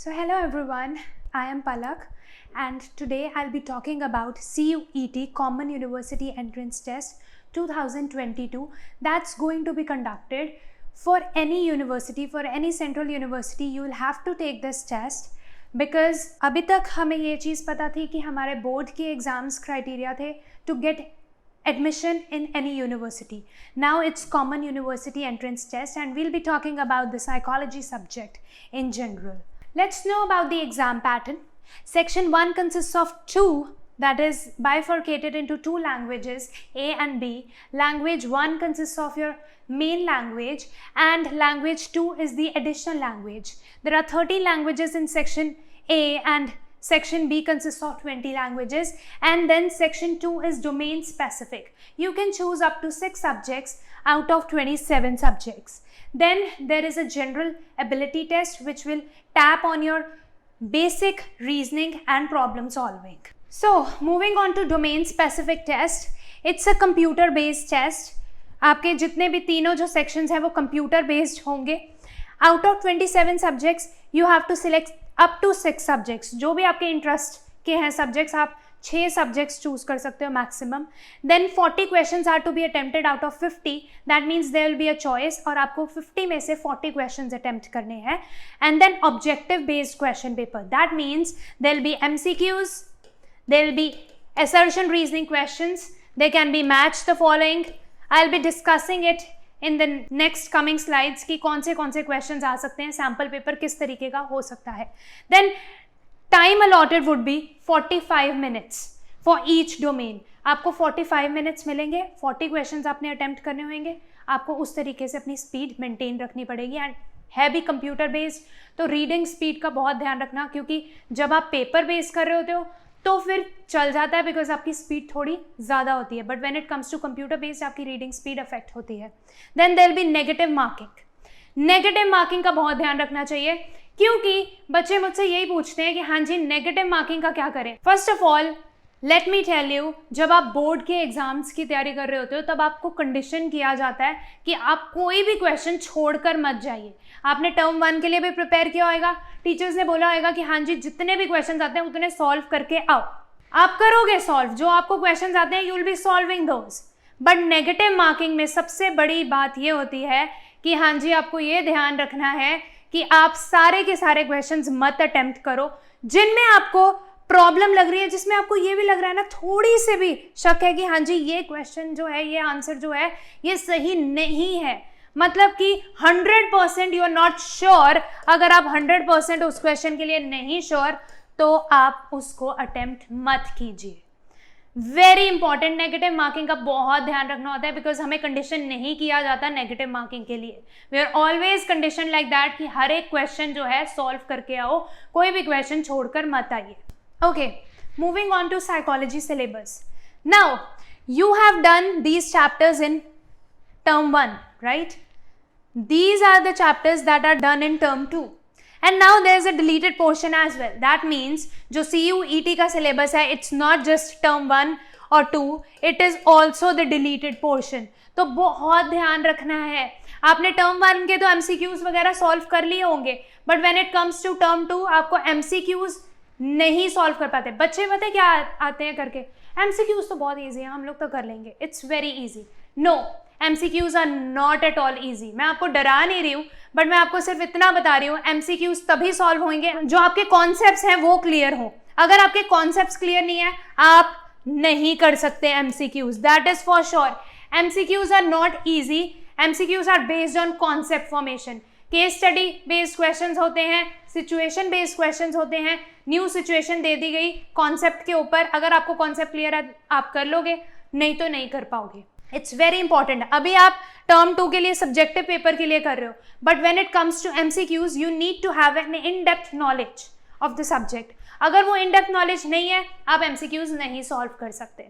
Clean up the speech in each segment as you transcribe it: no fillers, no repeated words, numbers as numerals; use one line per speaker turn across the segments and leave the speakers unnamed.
So hello everyone, I am Palak and today I'll be talking about CUET Common University Entrance Test 2022 that's going to be conducted for any university, for any central university. You will have to take this test because अभी तक हमें ये चीज़ पता थी कि हमारे board के exams criteria थे to get admission in any university. Now it's Common University Entrance Test and we'll be talking about the psychology subject in general. Let's know about the exam pattern. Section 1 consists of two, that is bifurcated into two languages, A and B. Language 1 consists of your main language and language 2 is the additional language. There are 13 languages in section A and section B consists of 20 languages, and then section 2 is domain specific. You can choose up to 6 subjects out of 27 subjects. Then there is a general ability test which will tap on your basic reasoning and problem solving. So moving on to domain specific test, it's a computer based test. आपके जितने भी तीनों जो sections हैं वो computer based होंगे. Out of 27 subjects you have to select up to 6 subjects. जो भी आपके interest के हैं subjects, आप 6 subjects choose कर सकते हो maximum. Then 40 questions are to be attempted out of 50. That means there will be a choice और आपको 50 में से 40 questions attempt करने हैं. And then objective based question paper. That means there will be MCQs, there will be assertion reasoning questions, they can be match the following. I'll be discussing it in the next coming slides कि कौन से questions आ सकते हैं, sample paper किस तरीके का हो सकता है. Then time allotted would be 45 minutes for each domain. आपको 45 minutes मिलेंगे, 40 questions आपने attempt करने होंगे, आपको उस तरीके से अपनी speed maintain रखनी पड़ेगी. एंड है भी कंप्यूटर बेस्ड तो रीडिंग स्पीड का बहुत ध्यान रखना, क्योंकि जब आप पेपर बेस्ड कर रहे होते हो तो फिर चल जाता है बिकॉज आपकी स्पीड थोड़ी ज़्यादा होती है, but when it comes to computer based आपकी रीडिंग स्पीड अफेक्ट होती है. Then there will be negative marking. Negative marking का बहुत ध्यान रखना चाहिए क्योंकि बच्चे मुझसे यही पूछते हैं कि हाँ जी नेगेटिव मार्किंग का क्या करें. First of all let me tell you, जब आप बोर्ड के एग्जाम्स की तैयारी कर रहे होते हो तब आपको कंडीशन किया जाता है कि आप कोई भी क्वेश्चन छोड़कर मत जाइए. आपने टर्म 1 के लिए भी प्रिपेयर किया होगा, टीचर्स ने बोला होगा कि हाँ जी जितने भी क्वेश्चन आते हैं उतने सॉल्व करके आओ. आप करोगे सॉल्व, जो आपको क्वेश्चन आते हैं you will be solving those. But negative marking में सबसे बड़ी बात ये होती है कि हाँ जी आपको ये ध्यान रखना है कि आप सारे के सारे क्वेश्चंस मत अटेम्प्ट करो जिनमें आपको प्रॉब्लम लग रही है, जिसमें आपको ये भी लग रहा है ना थोड़ी से भी शक है कि हाँ जी ये क्वेश्चन जो है, ये आंसर जो है ये सही नहीं है. मतलब कि 100% यू आर नॉट श्योर. अगर आप 100% उस क्वेश्चन के लिए नहीं श्योर तो आप उसको अटेम्प्ट मत कीजिए. वेरी इंपॉर्टेंट, नेगेटिव मार्किंग का बहुत ध्यान रखना होता है बिकॉज हमें कंडीशन नहीं किया जाता नेगेटिव मार्किंग के लिए. We are always condition like that कि हर एक क्वेश्चन जो है सॉल्व करके आओ, कोई भी क्वेश्चन छोड़कर मत आइए. Okay, moving on to psychology syllabus. Now, you have done these chapters in term 1, right? These are the chapters that are done in term 2. And now there is a deleted portion as well. That means, जो CUET का syllabus है, it's not just term 1 or 2, it is also the deleted portion. तो बहुत ध्यान रखना है. आपने term 1 के तो MCQs वगैरह सॉल्व कर लिए होंगे, but when it comes to term 2 आपको MCQs नहीं सॉल्व कर पाते. बच्चे पता है क्या आते हैं करके, MCQs तो बहुत ईजी है, हम लोग तो कर लेंगे, it's very easy. No, MCQs are not at all easy. मैं आपको डरा नहीं रही हूँ, बट मैं आपको सिर्फ इतना बता रही हूँ, MCQs तभी सॉल्व होंगे जो आपके कॉन्सेप्ट्स हैं वो क्लियर हो. अगर आपके कॉन्सेप्ट्स क्लियर नहीं है आप नहीं कर सकते MCQs, that is for sure. MCQs are not easy. MCQs are based on concept formation. Case study based questions होते हैं, सिचुएशन बेस्ड क्वेश्चंस होते हैं. न्यू सिचुएशन दे दी गई कॉन्सेप्ट के ऊपर, अगर आपको कॉन्सेप्ट क्लियर है आप कर लोगे, नहीं तो नहीं कर पाओगे. It's very important. अभी आप टर्म 2 के लिए सब्जेक्टिव पेपर के लिए कर रहे हो, but when it comes to MCQs you need to have an in depth knowledge of the subject. अगर वो इन डेप्थ नॉलेज नहीं है आप MCQs नहीं सॉल्व कर सकते.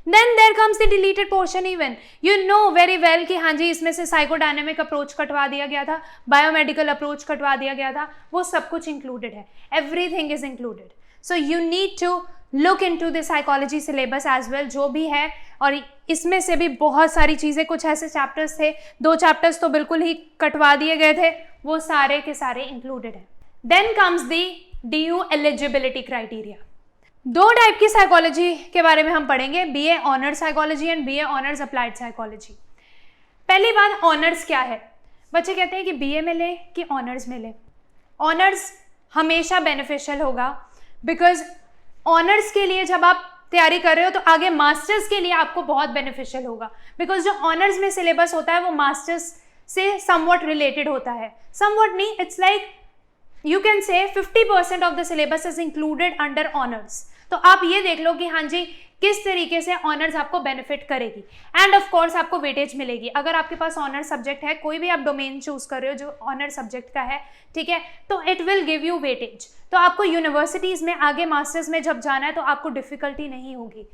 Then there comes the deleted portion. Even you know very well कि हाँ जी इसमें से साइकोडायनेमिक अप्रोच कटवा दिया गया था, बायोमेडिकल अप्रोच कटवा दिया गया था, वो सब कुछ इंक्लूडेड है. Everything is included. So you need to look into the psychology syllabus as well जो भी है. और इसमें से भी बहुत सारी चीज़ें, कुछ ऐसे चैप्टर्स थे, 2 चैप्टर्स तो बिल्कुल ही कटवा दिए गए थे, वो सारे के सारे इंक्लूडेड है. Then comes the DU eligibility criteria. दो टाइप की साइकोलॉजी के बारे में हम पढ़ेंगे, BA honours psychology and BA honours applied psychology. पहली बात, ऑनर्स क्या है? बच्चे कहते हैं कि BA में ले कि ऑनर्स में ले। ऑनर्स हमेशा बेनिफिशियल होगा, बिकॉज ऑनर्स के लिए जब आप तैयारी कर रहे हो तो आगे मास्टर्स के लिए आपको बहुत बेनिफिशियल होगा, बिकॉज जो ऑनर्स में सिलेबस होता है वो मास्टर्स से समवट रिलेटेड होता है। समवट नहीं, it's like you can say 50% of the syllabus is included under honours. तो आप ये देख लो कि हाँ जी किस तरीके से ऑनर्स आपको बेनिफिट करेगी, एंड ऑफ कोर्स आपको वेटेज मिलेगी। अगर आपके पास ऑनर सब्जेक्ट है, कोई भी आप डोमेन चूज कर रहे हो जो ऑनर सब्जेक्ट का है, ठीक है, तो it will give you weightage. तो आपको यूनिवर्सिटीज में आगे मास्टर्स में जब जाना है तो आपको डिफिकल्टी नहीं होगी।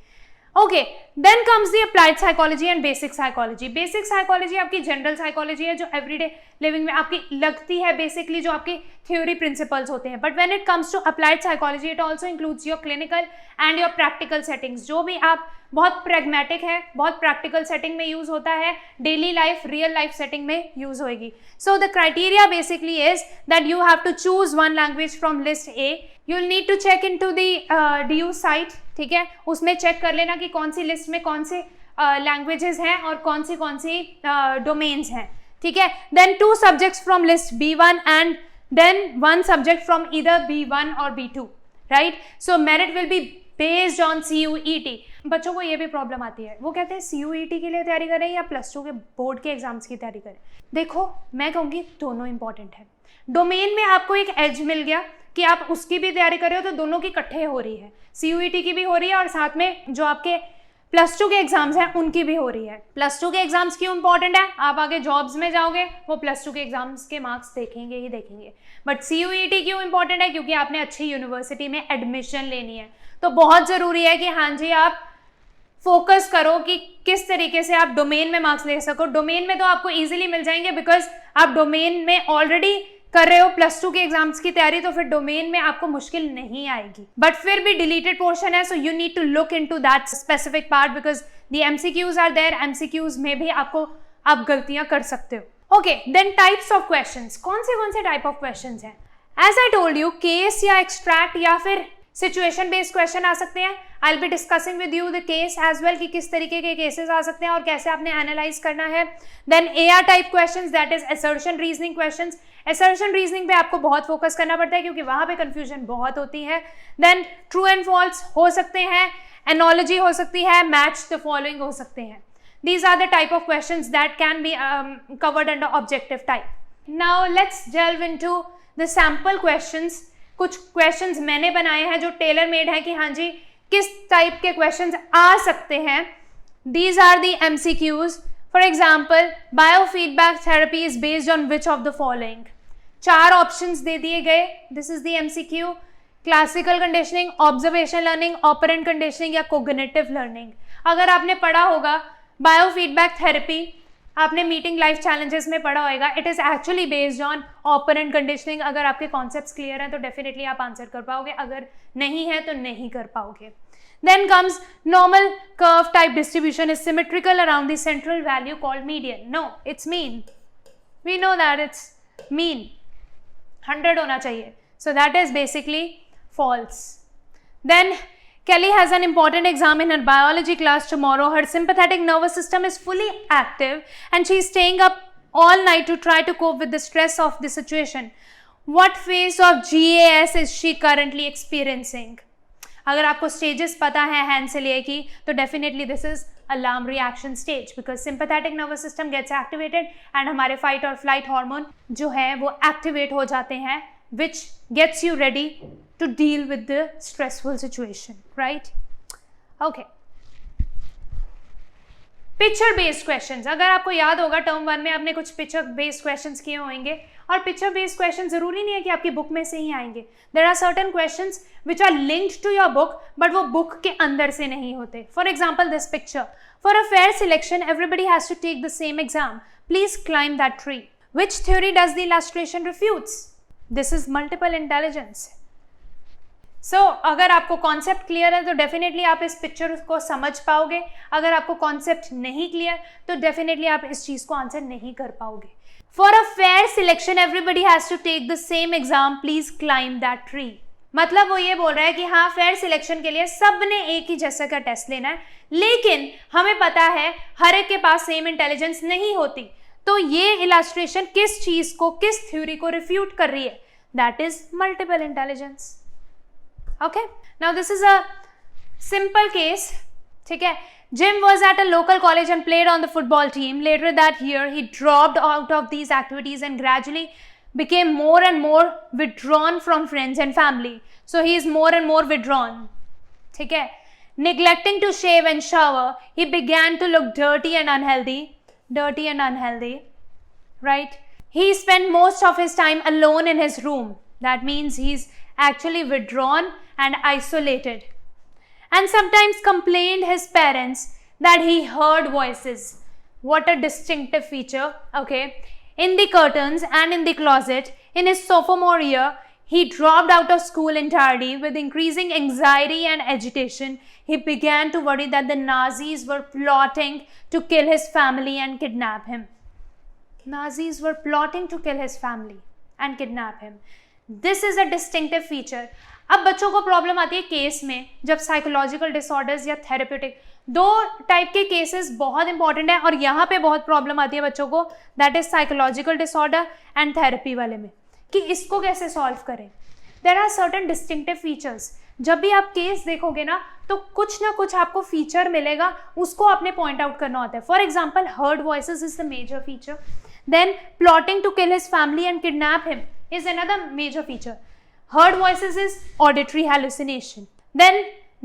Okay, then comes the applied psychology and basic psychology. Basic psychology आपकी जनरल साइकोलॉजी है जो एवरीडे लिविंग में आपकी लगती है, बेसिकली जो आपकी थ्योरी प्रिंसिपल्स होते हैं। But when it comes to applied psychology it also includes your clinical and your practical settings. जो भी आप बहुत प्रैग्मेटिक है, बहुत प्रैक्टिकल सेटिंग में यूज होता है, daily life real life setting में यूज होगी। So the criteria basically is that you have to choose one language from list A. You will need to check in to the DU site, ठीक है, उसमें check कर लेना कि कौन सी list में कौन से लैंग्वेजेस हैं और कौन सी डोमेन्स हैं, ठीक है। Then 2 subjects from list B1 and then 1 subject from either B1 और B2, right. So merit will be based on CUET। बच्चों को ये भी प्रॉब्लम आती है, वो कहते हैं CUET के लिए तैयारी करें या +2 के बोर्ड के एग्जाम्स की तैयारी करें। देखो मैं कहूँगी दोनों इंपॉर्टेंट है। डोमेन में आपको एक एज मिल गया कि आप उसकी भी तैयारी कर रहे हो तो दोनों की इकट्ठे हो रही है, CUET की भी हो रही है और साथ में जो आपके +2 के एग्जाम्स हैं उनकी भी हो रही है। +2 के एग्जाम्स क्यों इंपॉर्टेंट है? आप आगे जॉब्स में जाओगे वो +2 के एग्जाम्स के मार्क्स देखेंगे ही देखेंगे। बट CUET क्यों इंपॉर्टेंट है? क्योंकि आपने अच्छी यूनिवर्सिटी में एडमिशन लेनी है, तो बहुत जरूरी है कि हाँ जी आप फोकस करो कि किस तरीके से आप डोमेन में मार्क्स ले सको। डोमेन में तो आपको इजीली मिल जाएंगे बिकॉज आप डोमेन में ऑलरेडी कर रहे हो +2 के एग्जाम्स की तैयारी, तो फिर डोमेन में आपको मुश्किल नहीं आएगी। बट फिर भी डिलीटेड पोर्शन है, so you need to look into that specific part because the MCQs are there. MCQs में भी आप गलतियां कर सकते हो। Okay, then types of questions. कौन से टाइप ऑफ क्वेश्चंस हैं? As I told you, case या एक्सट्रैक्ट या फिर सिचुएशन बेस्ड क्वेश्चन आ सकते हैं। I will be discussing with you the case as well कि किस तरीके के केसेस आ सकते हैं और कैसे आपने एनालाइज करना है। Then AR type questions, that is assertion reasoning questions. Assertion reasoning पे आपको बहुत फोकस करना पड़ता है क्योंकि वहां पे कंफ्यूजन बहुत होती है। देन ट्रू एंड फॉल्स हो सकते हैं, एनोलॉजी हो सकती है, मैच द फॉलोइंग हो सकते हैं। These are the type of questions that can be covered under objective type. Now let's delve into the sample questions. कुछ क्वेश्चंस मैंने बनाए हैं जो टेलर मेड है कि हाँ जी किस टाइप के क्वेश्चंस आ सकते हैं। These are the MCQs. For example, biofeedback therapy is based on which of the following? 4 options दे दिए गए। This is the MCQ. Classical conditioning, observation learning, operant conditioning या कोग्निटिव लर्निंग। अगर आपने पढ़ा होगा बायोफीडबैक थेरेपी, आपने मीटिंग लाइफ चैलेंजेस में पढ़ा होगा, it is actually based on operant conditioning. अगर आपके कॉन्सेप्ट्स क्लियर हैं तो डेफिनेटली आप आंसर कर पाओगे, अगर नहीं है तो नहीं कर पाओगे। Then comes normal curve type distribution is symmetrical around the central value called median. No, it's mean. We know that it's mean. 100 होना चाहिए. So that is basically false. Then Kelly has an important exam in her biology class tomorrow. Her sympathetic nervous system is fully active and she is staying up all night to try to cope with the stress of the situation. What phase of GAS is she currently experiencing? अगर आपको stages पता है hand से लिए की तो definitely this is alarm reaction stage because sympathetic nervous system gets activated and हमारे fight और फ्लाइट हार्मोन जो है वो एक्टिवेट हो जाते हैं which gets you ready to deal with the stressful situation, right? Okay. Picture based questions, अगर आपको याद होगा टर्म 1 में आपने कुछ पिक्चर बेस्ड क्वेश्चंस किए होंगे और पिक्चर बेस्ड क्वेश्चन जरूरी नहीं है कि आपकी बुक में से ही आएंगे। There are certain questions which are linked to your book but वो बुक के अंदर से नहीं होते। For example this picture, for a fair selection everybody has to take the same exam, please climb that tree, which theory does the illustration refutes? This is multiple intelligence. So अगर आपको concept clear है तो definitely आप इस picture को समझ पाओगे, अगर आपको कॉन्सेप्ट नहीं क्लियर तो डेफिनेटली आप इस चीज को आंसर नहीं कर पाओगे। For a fair selection, everybody has to take the same exam. Please climb that tree. मतलब वो ये बोल रहा है कि हाँ फेयर सिलेक्शन के लिए सबने एक ही जैसा का टेस्ट लेना है, लेकिन हमें पता है हर एक के पास सेम इंटेलिजेंस नहीं होती. तो ये इलस्ट्रेशन किस चीज को, किस थ्योरी को रिफ्यूट कर रही है? That is multiple intelligence. Okay, now this is a simple case. ठीक है, Jim was at a local college and played on the football team. Later that year, he dropped out of these activities and gradually became more and more withdrawn from friends and family. So he is more and more withdrawn. ठीक है, neglecting to shave and shower, he began to look dirty and unhealthy, right? He spent most of his time alone in his room. That means he's actually withdrawn and isolated. And sometimes complained his parents that he heard voices. What a distinctive feature, okay? In the curtains and in the closet. In his sophomore year, he dropped out of school entirely. With increasing anxiety and agitation, he began to worry that the Nazis were plotting to kill his family and kidnap him. Nazis were plotting to kill his family and kidnap him. This is a distinctive feature. अब बच्चों को problem आती है case में, जब psychological disorders या therapeutic, दो type के केसेस बहुत इंपॉर्टेंट है और यहाँ पे बहुत प्रॉब्लम आती है बच्चों को, that is psychological disorder and therapy वाले में, कि इसको कैसे सॉल्व करें. There are certain distinctive features. जब भी आप केस देखोगे ना तो कुछ ना कुछ आपको फीचर मिलेगा, उसको आपने पॉइंट आउट करना होता है. For example, heard voices is the major feature. Then plotting to kill his family and kidnap him is another major feature. Heard voices is auditory hallucination. Then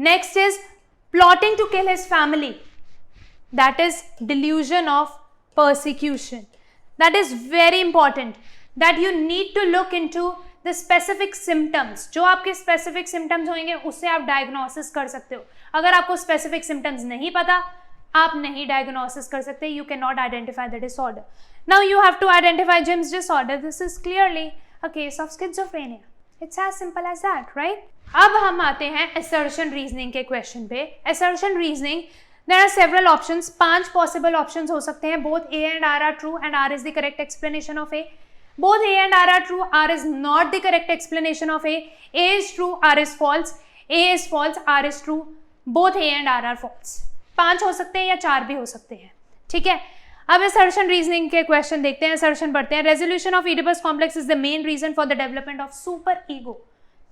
next is plotting to kill his family. That is delusion of persecution. That is very important. That you need to look into the specific symptoms. जो आपके specific symptoms होंगे उससे आप diagnosis कर सकते हो. अगर आपको specific symptoms नहीं पता, आप नहीं diagnosis कर सकते. You cannot identify the disorder. Now you have to identify Jim's disorder. This is clearly a case of schizophrenia. It's as simple as that, right? अब हम आते हैं assertion reasoning के question पे. Assertion reasoning, there are several options. 5 possible options हो सकते हैं. Both A and R are true and R is the correct explanation of A. Both A and R are true. R is not the correct explanation of A. A is true, R is false. A is false, R is true. Both A and R are false. 5 हो सकते हैं या 4 भी हो सकते हैं. ठीक है, अब assertion reasoning के क्वेश्चन देखते हैं. assertion पढ़ते हैं. Resolution of Oedipus complex is the main reason for the development of super ego.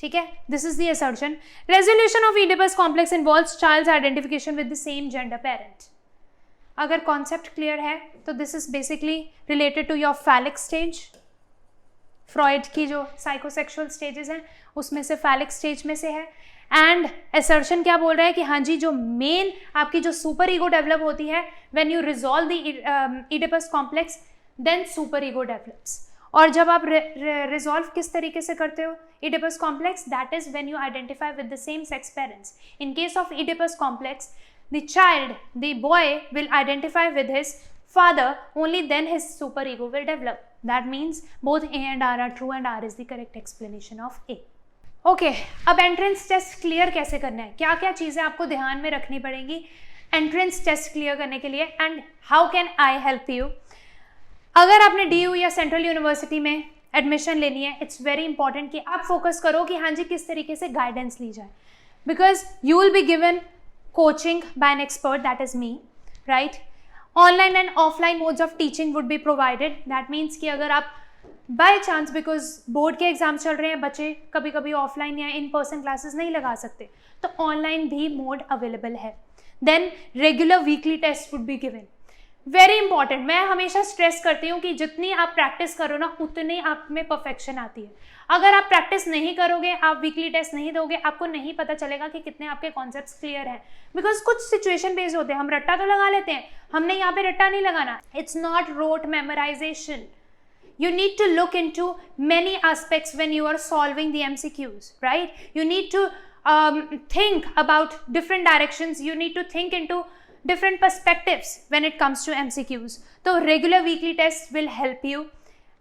ठीक है, this is the assertion. Resolution of Oedipus complex involves child's identification with the same gender parent. अगर concept clear है तो this is basically related to your phallic stage. Freud की जो psychosexual stages हैं उसमें से phallic stage में से है. एंड assertion क्या बोल रहा है कि हाँ जी, जो मेन आपकी जो सुपर ईगो डेवलप होती है when you resolve the Oedipus complex, then super ego develops. और जब आप रिजॉल्व किस तरीके से करते हो Oedipus complex, that is when you identify with the same sex parents. In case of Oedipus complex, the child, the boy will identify with his father, only then his super ego will develop. That means both A and R are true and R is the correct explanation of A. Okay, अब entrance test clear कैसे करना है, क्या क्या चीज़ें आपको ध्यान में रखनी पड़ेंगी एंट्रेंस टेस्ट क्लियर करने के लिए, and how can I help you. अगर आपने DU या सेंट्रल यूनिवर्सिटी में एडमिशन लेनी है, इट्स वेरी इंपॉर्टेंट कि आप फोकस करो कि हाँ जी किस तरीके से गाइडेंस ली जाए, because you will be given coaching bye an expert, that is me, right. Online and offline modes of teaching would be provided. That means कि अगर आप बाय चांस, बिकॉज बोर्ड के एग्जाम्स चल रहे हैं, बच्चे कभी कभी ऑफलाइन या इन पर्सन क्लासेस नहीं लगा सकते, तो ऑनलाइन भी मोड अवेलेबल है. Then regular weekly test would be given. Very important, मैं हमेशा स्ट्रेस करती हूँ कि जितनी आप प्रैक्टिस करो ना उतनी आप में परफेक्शन आती है. अगर आप प्रैक्टिस नहीं करोगे, आप वीकली टेस्ट नहीं दोगे, आपको नहीं पता चलेगा कि कितने आपके कॉन्सेप्ट्स क्लियर हैं. बिकॉज कुछ सिचुएशन बेस्ड होते हैं, हम रट्टा तो लगा लेते हैं, हमने यहाँ पे रट्टा नहीं लगाना. It's not rote memorisation. You need to look into many aspects when you are solving the MCQs, right? You need to think about different directions. You need to think into different perspectives when it comes to MCQs. So regular weekly tests will help you.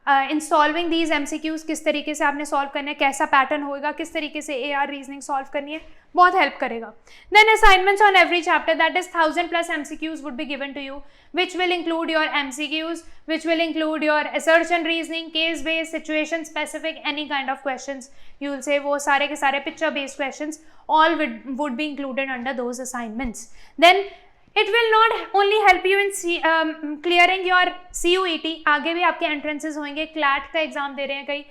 In solving these MCQs किस तरीके से आपने solve करना है, कैसा pattern होएगा, किस तरीके से AR रीजनिंग सॉल्व करनी है, बहुत हेल्प करेगा. Then assignments on every chapter, that is 1000+ MCQs would be given to you, which will include your MCQs, which will include your assertion reasoning, case based, situation specific, any kind of questions you will say, वो सारे के सारे picture based questions all would be included under those assignments. Then it will not only help you in clearing your CUET, आगे भी आपके entrances होंगे, CLAT का exam दे रहे हैं कई,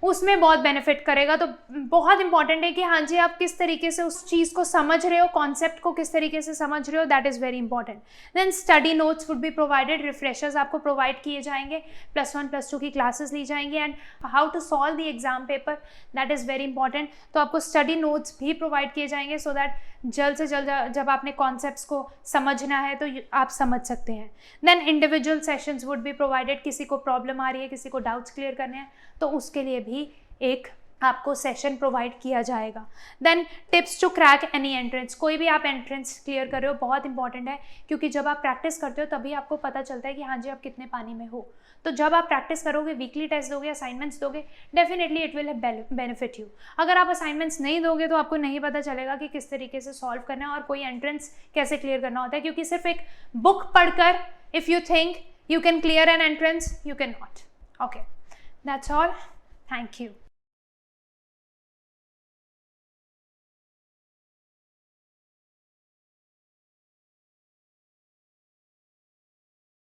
उसमें बहुत बेनिफिट करेगा. तो बहुत इंपॉर्टेंट है कि हाँ जी आप किस तरीके से उस चीज़ को समझ रहे हो, कॉन्सेप्ट को किस तरीके से समझ रहे हो, that is very important. Then study notes would be provided, refreshers आपको प्रोवाइड किए जाएंगे, +1 +2 की क्लासेस ली जाएंगी, and how to solve the exam paper, that is very important. तो आपको स्टडी नोट्स भी प्रोवाइड किए जाएंगे सो दैट जल्द से जल्द जब आपने कॉन्सेप्ट्स को समझना है तो आप समझ सकते हैं. Then individual sessions would be provided, किसी को प्रॉब्लम आ रही है, किसी को डाउट्स क्लियर करने हैं, तो उसके लिए भी एक आपको सेशन प्रोवाइड किया जाएगा. Then tips to crack any entrance, कोई भी आप एंट्रेंस क्लियर कर रहे हो, बहुत इंपॉर्टेंट है, क्योंकि जब आप प्रैक्टिस करते हो तभी आपको पता चलता है कि हाँ जी आप कितने पानी में हो. तो जब आप प्रैक्टिस करोगे, वीकली टेस्ट दोगे, असाइनमेंट्स दोगे, definitely it will benefit you. अगर आप असाइनमेंट्स नहीं दोगे तो आपको नहीं पता चलेगा कि किस तरीके से सॉल्व करना है और कोई एंट्रेंस कैसे क्लियर करना होता है, क्योंकि सिर्फ एक बुक पढ़कर if you think you can clear an entrance, you cannot. Okay, that's all. Thank you.